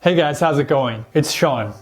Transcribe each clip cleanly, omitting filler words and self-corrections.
Hey guys, how's it going? It's Sean.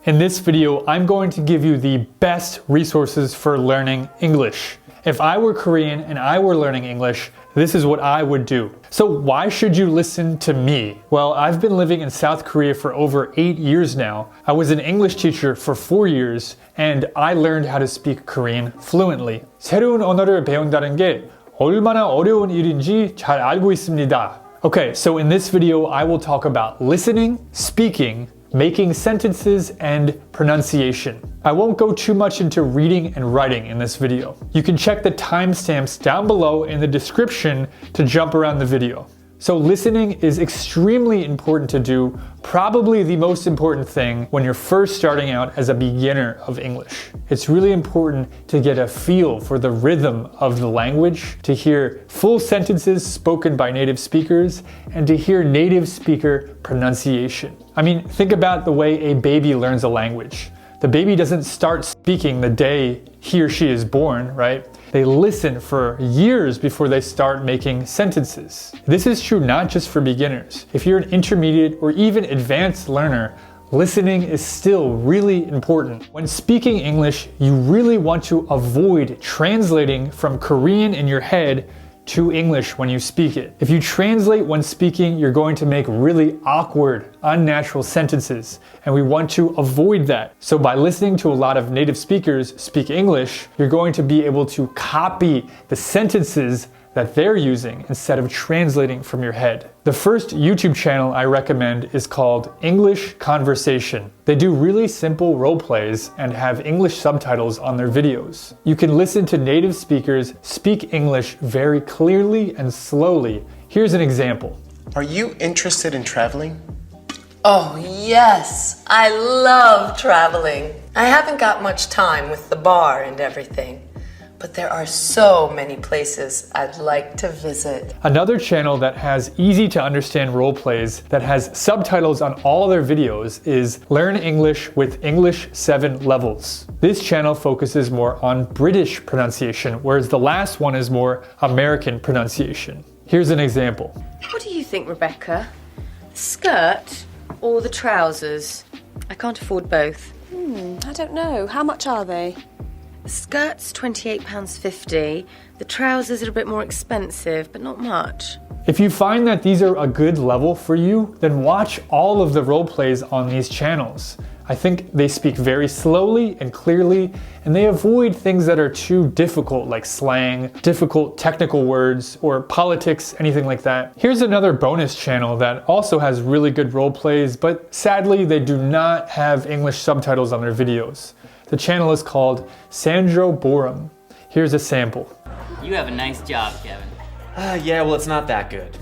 In this video, I'm going to give you the best resources for learning English. If I were Korean and I were learning English, this is what I would do. So why should you listen to me? Well, I've been living in South Korea for over 8 years now. I was an English teacher for 4 years and I learned how to speak Korean fluently. 새로운 언어를 배운다는 게 얼마나 어려운 일인지 잘 알고 있습니다. Okay, so in this video, I will talk about listening, speaking, making sentences, and pronunciation. I won't go too much into reading and writing in this video. You can check the timestamps down below in the description to jump around the video. So listening is extremely important to do, probably the most important thing when you're first starting out as a beginner of English. It's really important to get a feel for the rhythm of the language, to hear full sentences spoken by native speakers, and to hear native speaker pronunciation. I mean, think about the way a baby learns a language. The baby doesn't start speaking the day he or she is born, right? They listen for years before they start making sentences. This is true not just for beginners. If you're an intermediate or even advanced learner, listening is still really important. When speaking English, you really want to avoid translating from Korean in your head to English when you speak it. If you translate when speaking, you're going to make really awkward, unnatural sentences, and we want to avoid that. So by listening to a lot of native speakers speak English, you're going to be able to copy the sentences that they're using instead of translating from your head. The first YouTube channel I recommend is called English Conversation. They do really simple role plays and have English subtitles on their videos. You can listen to native speakers speak English very clearly and slowly. Here's an example. Are you interested in traveling? Oh, yes. I love traveling. I haven't got much time with the bar and everything, but there are so many places I'd like to visit. Another channel that has easy to understand role plays that has subtitles on all their videos is Learn English with English 7 Levels. This channel focuses more on British pronunciation, whereas the last one is more American pronunciation. Here's an example. What do you think, Rebecca? The skirt or the trousers? I can't afford both. I don't know. How much are they? The skirt's £28.50. The trousers are a bit more expensive, but not much. If you find that these are a good level for you, then watch all of the role plays on these channels. I think they speak very slowly and clearly, and they avoid things that are too difficult, like slang, difficult technical words, or politics, anything like that. Here's another bonus channel that also has really good role plays, but sadly they do not have English subtitles on their videos. The channel is called Sandro Borem. Here's a sample. You have a nice job, Kevin. Yeah, well, it's not that good.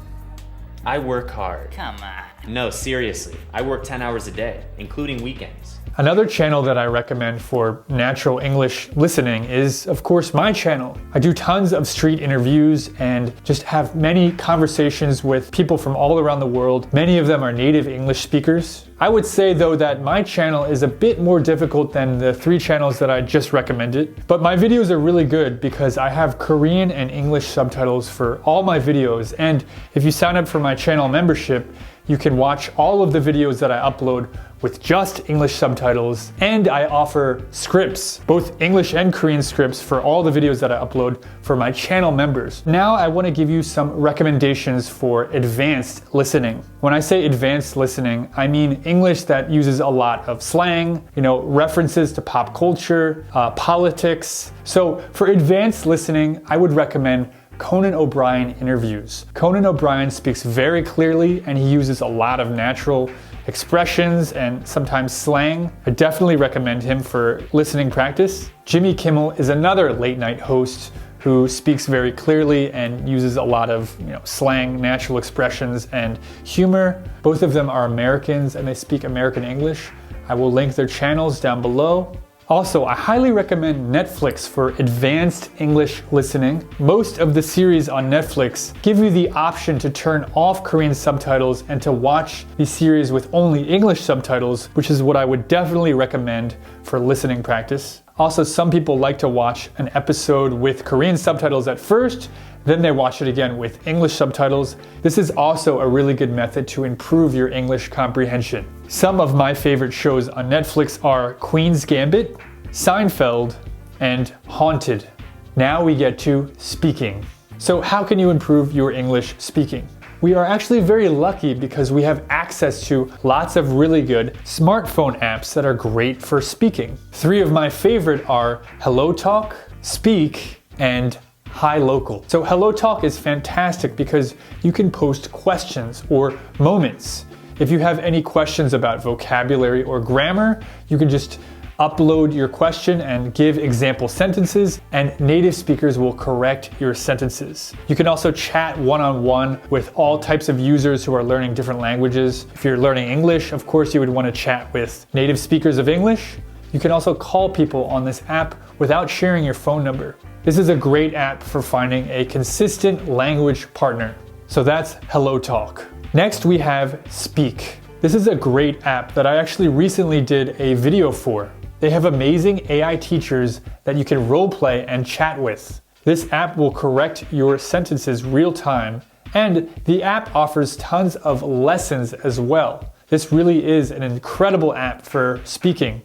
I work hard. Come on. No, seriously. I work 10 hours a day, including weekends. Another channel that I recommend for natural English listening is, of course, my channel. I do tons of street interviews and just have many conversations with people from all around the world. Many of them are native English speakers. I would say, though, that my channel is a bit more difficult than the 3 channels that I just recommended. But my videos are really good because I have Korean and English subtitles for all my videos. And if you sign up for my channel membership, you can watch all of the videos that I upload with just English subtitles, and I offer scripts, both English and Korean scripts for all the videos that I upload for my channel members. Now I want to give you some recommendations for advanced listening. When I say advanced listening, I mean English that uses a lot of slang, references to pop culture, politics. So for advanced listening, I would recommend Conan O'Brien interviews. Conan O'Brien speaks very clearly and he uses a lot of natural expressions and sometimes slang. I definitely recommend him for listening practice. Jimmy Kimmel is another late night host who speaks very clearly and uses a lot of slang, natural expressions, and humor. Both of them are Americans and they speak American English. I will link their channels down below. Also, I highly recommend Netflix for advanced English listening. Most of the series on Netflix give you the option to turn off Korean subtitles and to watch the series with only English subtitles, which is what I would definitely recommend for listening practice. Also, some people like to watch an episode with Korean subtitles at first, then they watch it again with English subtitles. This is also a really good method to improve your English comprehension. Some of my favorite shows on Netflix are Queen's Gambit, Seinfeld, and Haunted. Now we get to speaking. So how can you improve your English speaking? We are actually very lucky because we have access to lots of really good smartphone apps that are great for speaking. 3 of my favorite are Hellotalk, Speak, and Hilokal. So Hellotalk is fantastic because you can post questions or moments. If you have any questions about vocabulary or grammar, you can just upload your question and give example sentences, and native speakers will correct your sentences. You can also chat one-on-one with all types of users who are learning different languages. If you're learning English, of course you would want to chat with native speakers of English. You can also call people on this app without sharing your phone number. This is a great app for finding a consistent language partner. So that's Hellotalk. Next we have Speak. This is a great app that I actually recently did a video for. They have amazing AI teachers that you can role play and chat with. This app will correct your sentences real time, and the app offers tons of lessons as well. This really is an incredible app for speaking.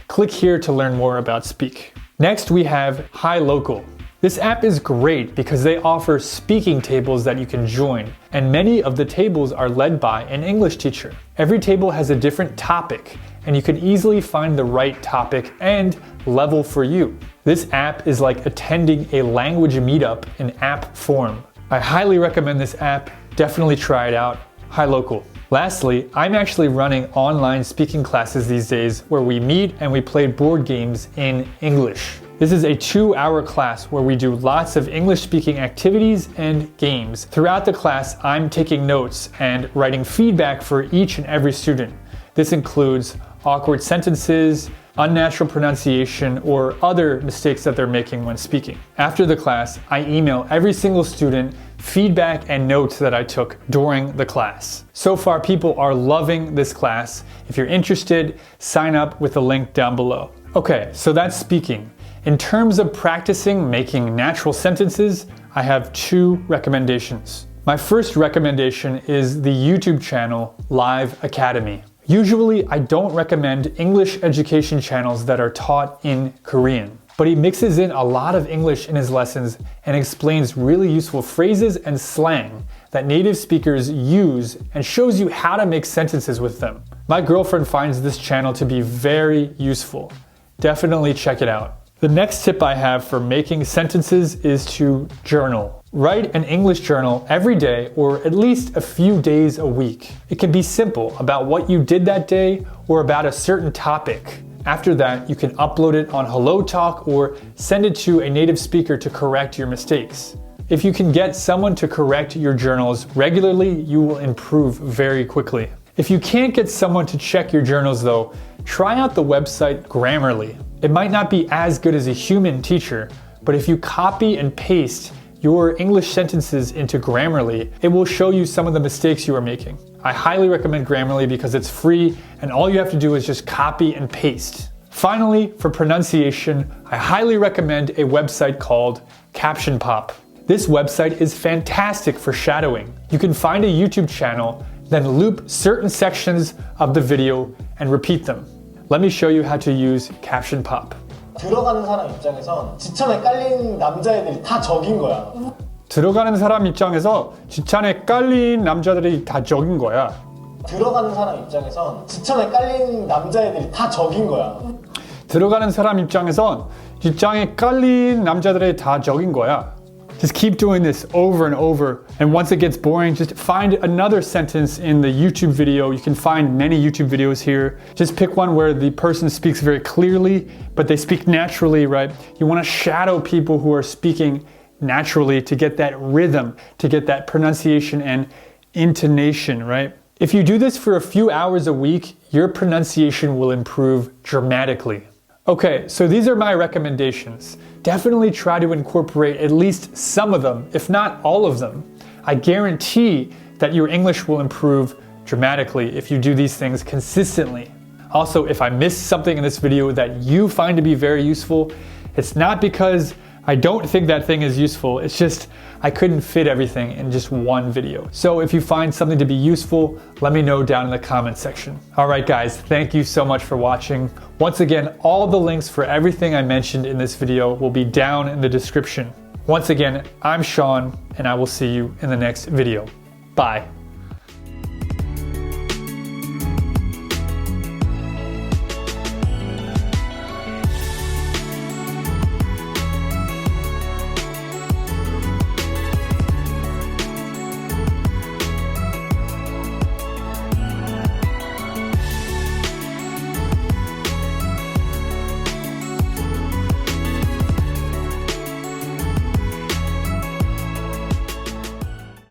Click here to learn more about Speak. Next we have Hilokal. This app is great because they offer speaking tables that you can join, and many of the tables are led by an English teacher. Every table has a different topic, and you can easily find the right topic and level for you. This app is like attending a language meetup in app form. I highly recommend this app. Definitely try it out. Hilokal. Lastly, I'm actually running online speaking classes these days where we meet and we play board games in English. This is a 2-hour class where we do lots of English speaking activities and games. Throughout the class, I'm taking notes and writing feedback for each and every student. This includes awkward sentences, unnatural pronunciation, or other mistakes that they're making when speaking. After the class, I email every single student feedback and notes that I took during the class. So far, people are loving this class. If you're interested, sign up with the link down below. Okay, so that's speaking. In terms of practicing making natural sentences, I have 2 recommendations. My first recommendation is the YouTube channel Live Academy. Usually, I don't recommend English education channels that are taught in Korean, but he mixes in a lot of English in his lessons and explains really useful phrases and slang that native speakers use and shows you how to make sentences with them. My girlfriend finds this channel to be very useful. Definitely check it out. The next tip I have for making sentences is to journal. Write an English journal every day or at least a few days a week. It can be simple about what you did that day or about a certain topic. After that, you can upload it on Hellotalk or send it to a native speaker to correct your mistakes. If you can get someone to correct your journals regularly, you will improve very quickly. If you can't get someone to check your journals though, try out the website Grammarly. It might not be as good as a human teacher, but if you copy and paste your English sentences into Grammarly, it will show you some of the mistakes you are making. I highly recommend Grammarly because it's free and all you have to do is just copy and paste. Finally, for pronunciation, I highly recommend a website called Caption. This website is fantastic for shadowing. You can find a YouTube channel, then loop certain sections of the video and repeat them. Let me show you how to use Caption. 들어가는 사람 입장에선 지천에 깔린 남자애들이 다 적인 거야. 들어가는 사람 입장에서 지천에 깔린 남자들이 다 적인 거야. 들어가는 사람 입장에선 지천에 깔린 남자애들이 다 적인 거야. 들어가는 사람 입장에선 지천에 깔린 남자들이 다 적인 거야. Just keep doing this over and over, and once it gets boring, just find another sentence in the YouTube video. You can find many YouTube videos here. Just pick one where the person speaks very clearly, but they speak naturally, right? You want to shadow people who are speaking naturally to get that rhythm, to get that pronunciation and intonation, right? If you do this for a few hours a week, your pronunciation will improve dramatically. Okay, so these are my recommendations. Definitely try to incorporate at least some of them, if not all of them. I guarantee that your English will improve dramatically if you do these things consistently. Also, if I missed something in this video that you find to be very useful, it's not because I don't think that thing is useful. It's just I couldn't fit everything in just one video. So if you find something to be useful, let me know down in the comment section. All right guys, thank you so much for watching. Once again, all the links for everything I mentioned in this video will be down in the description. Once again, I'm Sean, and I will see you in the next video. Bye.